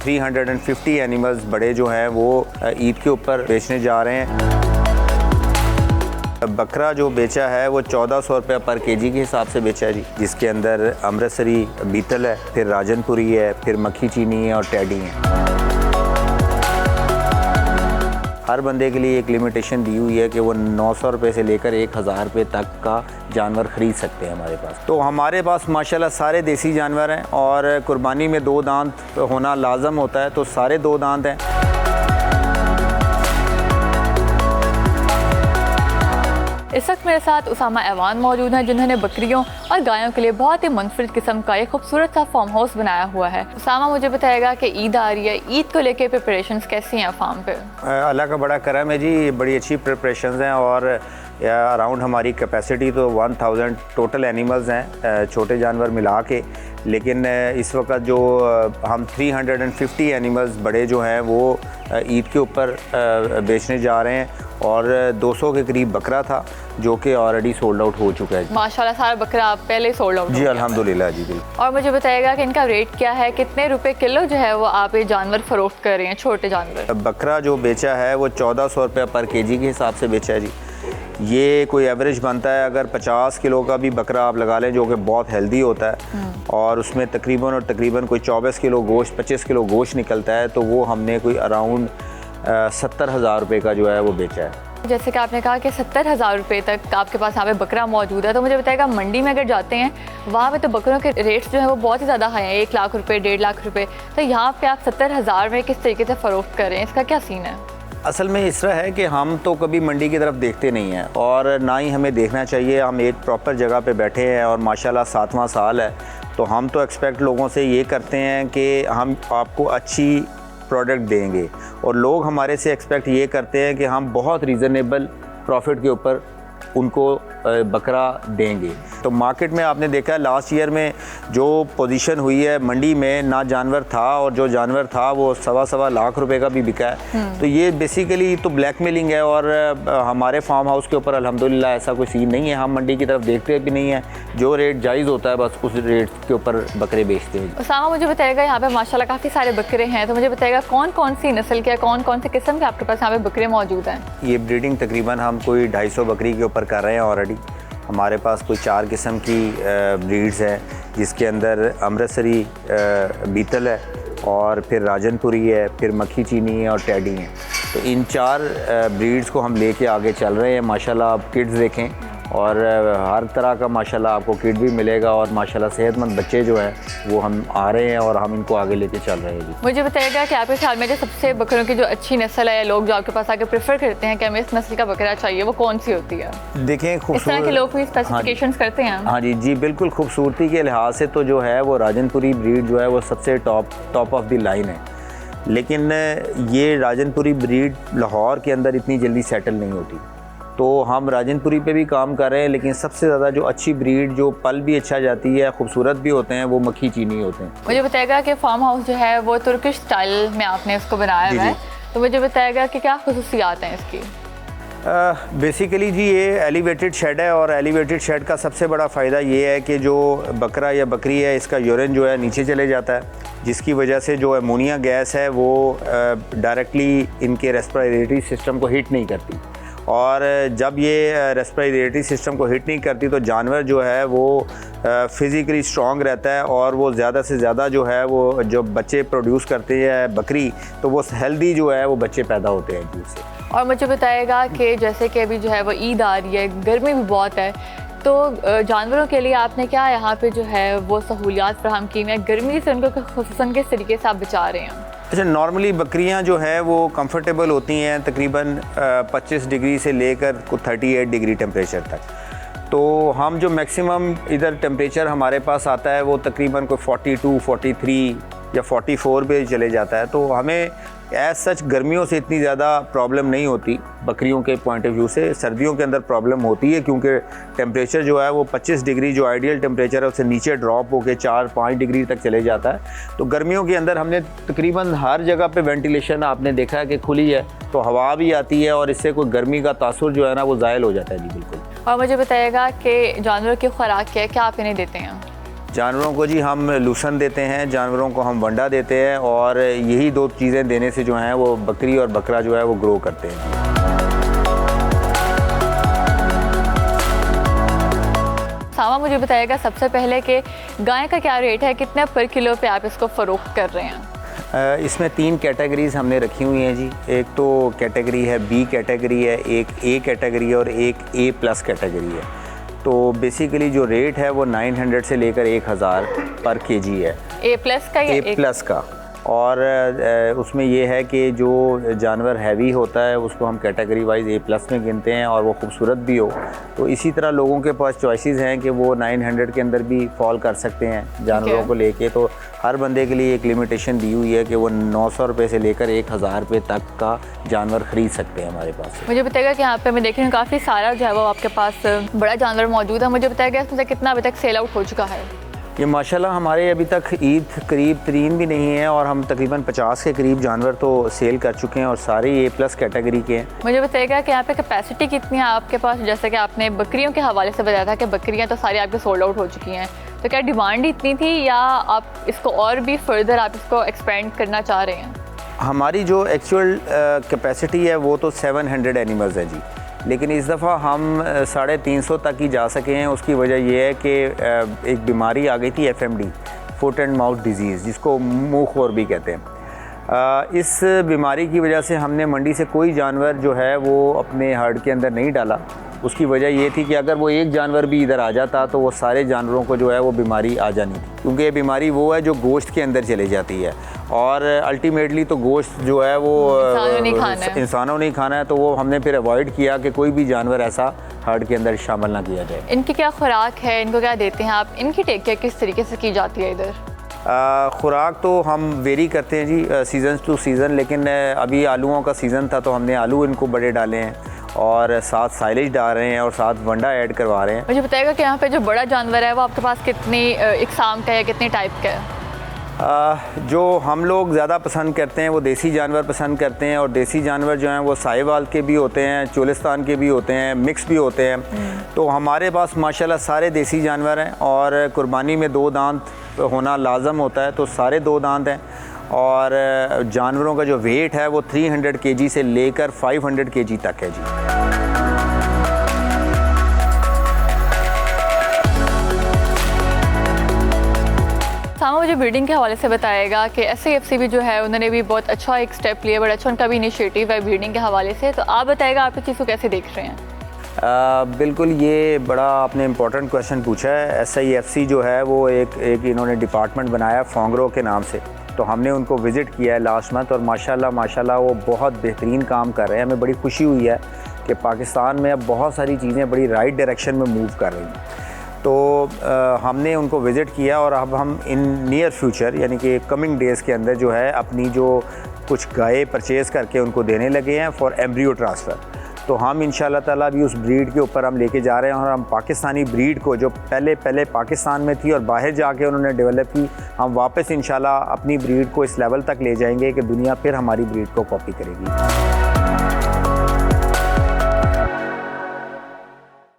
350 animals बड़े जो हैं वो ईद के ऊपर बेचने जा रहे हैं। बकरा जो बेचा है वो 1400 रुपये पर केजी के हिसाब से बेचा है जी, जिसके अंदर अमृतसरी बीतल है, फिर राजनपुरी है, फिर मक्खी चीनी है और टैडी है। हर बंदे के लिए एक लिमिटेशन दी हुई है कि वो 900 रुपये से लेकर 1000 रुपये तक का जानवर ख़रीद सकते हैं हमारे पास। तो हमारे पास माशाल्लाह सारे देसी जानवर हैं और कुर्बानी में 2 दांत होना लाजम होता है, तो सारे 2 दांत हैं। इस वक्त मेरे साथ उसामा ऐवान मौजूद हैं, जिन्होंने बकरियों और गायों के लिए बहुत ही मुनफरिद किस्म का एक खूबसूरत सा फार्म हाउस बनाया हुआ है। उसामा मुझे बताएगा कि ईद आ रही है, ईद को लेके प्रिपरेशंस कैसी हैं फार्म पे? अल्लाह का बड़ा करम है जी, बड़ी अच्छी प्रिपरेशंस हैं और अराउंड हमारी कैपेसिटी तो 1000 टोटल एनिमल्स हैं, छोटे जानवर मिला के। लेकिन इस वक्त जो हम 350 एनिमल्स बड़े जो हैं वो ईद के ऊपर बेचने जा रहे हैं और 200 के करीब बकरा था जो कि ऑलरेडी सोल्ड आउट हो चुका है। माशाल्लाह सारा बकरा आप पहले सोल्ड आउट? जी अल्हम्दुलिल्लाह जी बिल्कुल। और मुझे बताइएगा कि इनका रेट क्या है, कितने रुपए किलो जो है वो आप ये जानवर फरोख्त कर रहे हैं, छोटे जानवर? बकरा जो बेचा है वो 1400 रुपये पर केजी के हिसाब से बेचा है जी। ये कोई एवरेज बनता है, अगर 50 किलो का भी बकरा आप लगा लें जो कि बहुत हेल्दी होता है और उसमें तकरीबन कोई 24 किलो गोश्त 25 किलो गोश्त निकलता है, तो वो हमने कोई अराउंड 70,000 रुपये का जो है वो बेचा है। जैसे कि आपने कहा कि 70,000 रुपये तक आपके पास यहाँ पे बकरा मौजूद है, तो मुझे बताएगा मंडी में अगर जाते हैं वहाँ पे तो बकरों के रेट्स जो है वो बहुत ही ज़्यादा हाई हैं, 1 लाख रुपये 1.5 लाख रुपये, तो यहाँ पे आप 70,000 में किस तरीके से फ़रोख्त कर रहे हैं, इसका क्या सीन है? असल में इस तरह है कि हम तो कभी मंडी की तरफ देखते नहीं हैं और ना ही हमें देखना चाहिए। हम एक प्रॉपर जगह पे बैठे हैं और माशाल्लाह 7वां साल है, तो हम तो एक्सपेक्ट लोगों से ये करते हैं कि हम आपको अच्छी प्रोडक्ट देंगे और लोग हमारे से एक्सपेक्ट ये करते हैं कि हम बहुत रीज़नेबल प्रॉफिट के ऊपर उनको बकरा देंगे। तो मार्केट में आपने देखा है लास्ट ईयर में जो पोजीशन हुई है मंडी में, ना जानवर था और जो जानवर था वो 1.25 लाख रुपए का भी बिका है। तो ये बेसिकली तो ब्लैकमेलिंग है और हमारे फार्म हाउस के ऊपर अल्हम्दुलिल्लाह ऐसा कोई सीन नहीं है। हम मंडी की तरफ देखते भी नहीं है, जो रेट जायज़ होता है बस उस रेट के ऊपर बकरे बेचते हैं। उसामा मुझे बताएगा यहाँ पे माशाल्लाह काफ़ी सारे बकरे हैं, तो मुझे बताएगा कौन कौन सी नस्ल के, कौन कौन से किस्म के आपके पास यहाँ पे बकरे मौजूद हैं? ये ब्रीडिंग तकरीबन हम कोई 250 बकरी के ऊपर कर रहे हैं ऑलरेडी। हमारे पास कोई 4 किस्म की ब्रीड्स हैं, जिसके अंदर अमृतसरी बीतल है और फिर राजनपुरी है, फिर मक्खी चीनी है और टैडी है। तो इन 4 ब्रीड्स को हम लेके आगे चल रहे हैं। माशाल्लाह आप किड्स देखें और हर तरह का माशाल्लाह आपको किड भी मिलेगा और माशाल्लाह सेहतमंद बच्चे जो हैं वो हम आ रहे हैं और हम इनको आगे लेके चल रहे हैं जी। मुझे बताइएगा कि आपके ख्याल में जो सबसे बकरों की जो अच्छी नस्ल है, या लोग जो आपके पास आके प्रेफर करते हैं कि हमें इस नस्ल का बकरा चाहिए, वो कौन सी होती है? देखें इस तरह के लोग भी स्पेसिफिकेशंस करते हैं? हाँ जी बिल्कुल। खूबसूरती के लिहाज से तो जो है वो राजनपुरी ब्रीड जो है वो सबसे टॉप ऑफ द लाइन है, लेकिन ये राजनपुरी ब्रीड लाहौर के अंदर इतनी जल्दी सेटल नहीं होती, तो हम राजनपुरी पे भी काम कर रहे हैं। लेकिन सबसे ज़्यादा जो अच्छी ब्रीड जो पल भी अच्छा जाती है, खूबसूरत भी होते हैं, वो मक्खी चीनी होते हैं। मुझे बताएगा कि फार्म हाउस जो है वो तुर्किश स्टाइल में आपने इसको बनाया हुआ है, तो मुझे बताएगा कि क्या खुसूसियात हैं इसकी? बेसिकली जी ये एलिवेटेड शेड है और एलिवेटेड शेड का सबसे बड़ा फ़ायदा ये है कि जो बकरा या बकरी है इसका यूरिन जो है नीचे चले जाता है, जिसकी वजह से जो अमोनिया गैस है वो डायरेक्टली इनके रेस्पिरेटरी सिस्टम को हिट नहीं करती, और जब ये रेस्पिरेटरी सिस्टम को हिट नहीं करती तो जानवर जो है वो फिज़िकली स्ट्रॉन्ग रहता है और वो ज़्यादा से ज़्यादा जो है वो जो बच्चे प्रोड्यूस करती है बकरी, तो वो हेल्दी जो है वो बच्चे पैदा होते हैं दूध से। और मुझे बताएगा कि जैसे कि अभी जो है वो ईद आ रही है, गर्मी भी बहुत है, तो जानवरों के लिए आपने क्या यहाँ पे जो है वो सहूलियात फराहम की हैं, गर्मी से उनको खुसूसन किस तरीके से आप बचा रहे हैं? अच्छा, नॉर्मली बकरियां जो है वो कंफर्टेबल होती हैं तकरीबन 25 डिग्री से लेकर 38 डिग्री टेम्परेचर तक। तो हम जो मैक्सिमम इधर टेम्परेचर हमारे पास आता है वो तकरीबन कोई 42, 43 या 44 पे चले जाता है। तो हमें एज सच गर्मियों से इतनी ज़्यादा प्रॉब्लम नहीं होती बकरियों के पॉइंट ऑफ व्यू से। सर्दियों के अंदर प्रॉब्लम होती है क्योंकि टेम्परेचर जो है वो 25 डिग्री जो आइडियल टेम्परेचर है उससे नीचे ड्रॉप होकर 4-5 डिग्री तक चले जाता है। तो गर्मियों के अंदर हमने तकरीबन हर जगह पे वेंटिलेशन आपने देखा है कि खुली है, तो हवा भी आती है और इससे कोई गर्मी का तासुर जो है ना वो ज़ायल हो जाता है जी। बिल्कुल। और मुझे बताइएगा कि जानवरों की खुराक क्या है, क्या आप इन्हें देते हैं? जानवरों को जी हम लूसन देते हैं, जानवरों को हम वंडा देते हैं, और यही 2 चीज़ें देने से जो हैं वो बकरी और बकरा जो है वो ग्रो करते हैं। सामा मुझे बताएगा सबसे पहले कि गाय का क्या रेट है, कितने पर किलो पे आप इसको फ़रोख्त कर रहे हैं? इसमें 3 कैटेगरीज़ हमने रखी हुई हैं जी। एक तो कैटेगरी है बी कैटेगरी है, एक ए कैटेगरी है और एक A+ कैटेगरी है। तो बेसिकली जो रेट है वो 900 से लेकर 1000 पर केजी है। A+ का या A+ का। और उसमें ये है कि जो जानवर हैवी होता है उसको हम कैटेगरी वाइज A+ में गिनते हैं और वो खूबसूरत भी हो। तो इसी तरह लोगों के पास चॉइसेस हैं कि वो 900 के अंदर भी फॉल कर सकते हैं जानवरों को लेके। तो हर बंदे के लिए एक लिमिटेशन दी हुई है कि वो 900 रुपये से लेकर 1000 रुपये तक का जानवर ख़रीद सकते हैं हमारे पास से। मुझे बताएगा कि यहाँ पे मैं देख रही हूँ काफ़ी सारा जो है वो आपके पास बड़ा जानवर मौजूद है। मुझे बताएगा इसमें से कितना अभी तक सेल आउट हो चुका है? ये माशाल्लाह हमारे अभी तक ईद करीब 3 भी नहीं है और हम तकरीबन 50 के करीब जानवर तो सेल कर चुके हैं और सारे A+ कैटेगरी के हैं। मुझे बताइएगा कि यहाँ पे कैपेसिटी कितनी है आपके पास? जैसे कि आपने बकरियों के हवाले से बताया था कि बकरियाँ तो सारी आपके सोल्ड आउट हो चुकी हैं, तो क्या डिमांड इतनी थी या आप इसको और भी फर्दर आप इसको एक्सपेंड करना चाह रहे हैं? हमारी जो एक्चुअल कैपेसिटी है वो तो 700 एनिमल्स है जी, लेकिन इस दफ़ा हम 350 तक ही जा सके हैं। उसकी वजह यह है कि एक बीमारी आ गई थी FMD, foot and mouth disease, जिसको मुँह खोर भी कहते हैं। इस बीमारी की वजह से हमने मंडी से कोई जानवर जो है वो अपने हर्ड के अंदर नहीं डाला। उसकी वजह ये थी कि अगर वो एक जानवर भी इधर आ जाता तो वो सारे जानवरों को जो है वो बीमारी आ जानी थी, क्योंकि ये बीमारी वो है जो गोश्त के अंदर चले जाती है और अल्टीमेटली तो गोश्त जो है वो इंसानों नहीं खाना है। तो वो हमने फिर अवॉइड किया कि कोई भी जानवर ऐसा हर्ड के अंदर शामिल ना किया जाए। इनकी क्या खुराक है, इनको क्या देते हैं आप, इनकी टेक केयर किस तरीके से की जाती है इधर? खुराक तो हम वेरी करते हैं जी सीज़न टू सीज़न, लेकिन अभी आलूओं का सीज़न था तो हमने आलू इनको बड़े डाले हैं और साथ साइलेज डाल रहे हैं और साथ वंडा ऐड करवा रहे हैं। मुझे बताएगा कि यहाँ पे जो बड़ा जानवर है वो आपके पास कितनी इकसाम का है, कितने टाइप का है? जो हम लोग ज़्यादा पसंद करते हैं वो देसी जानवर पसंद करते हैं, और देसी जानवर जो हैं वो साहिवाल के भी होते हैं, चोलिस्तान के भी होते हैं, मिक्स भी होते हैं। तो हमारे पास माशाल्लाह सारे देसी जानवर हैं और कुर्बानी में 2 दांत होना लाजम होता है, तो सारे 2 दांत हैं। और जानवरों का जो वेट है वो 300 kg से लेकर 500 kg तक है जी। सामा मुझे ब्रीडिंग के हवाले से बताएगा कि SAFC भी जो है उन्होंने भी बहुत अच्छा एक स्टेप लिया, बड़ा अच्छा उनका भी इनिशिएटिव है ब्रीडिंग के हवाले से। तो आप बताएगा आप इस चीज़ को कैसे देख रहे हैं? बिल्कुल, ये बड़ा आपने इम्पोर्टेंट क्वेश्चन पूछा है। SAFC जो है वो एक इन्होंने डिपार्टमेंट बनाया फोंगरो के नाम से, तो हमने उनको विज़िट किया है लास्ट मंथ और माशाल्लाह वो बहुत बेहतरीन काम कर रहे हैं। हमें बड़ी खुशी हुई है कि पाकिस्तान में अब बहुत सारी चीज़ें बड़ी राइट डायरेक्शन में मूव कर रही हैं। तो हमने उनको विज़िट किया और अब हम इन नियर फ्यूचर यानी कि कमिंग डेज़ के अंदर जो है अपनी जो कुछ गाय परचेज़ करके उनको देने लगे हैं फॉर एम्ब्रियो ट्रांसफ़र। तो हम इंशाल्लाह ताला भी उस ब्रीड के ऊपर हम लेके जा रहे हैं और हम पाकिस्तानी ब्रीड को जो पहले पाकिस्तान में थी और बाहर जाके उन्होंने डेवलप की, हम वापस इंशाल्लाह अपनी ब्रीड को इस लेवल तक ले जाएंगे कि दुनिया फिर हमारी ब्रीड को कॉपी करेगी।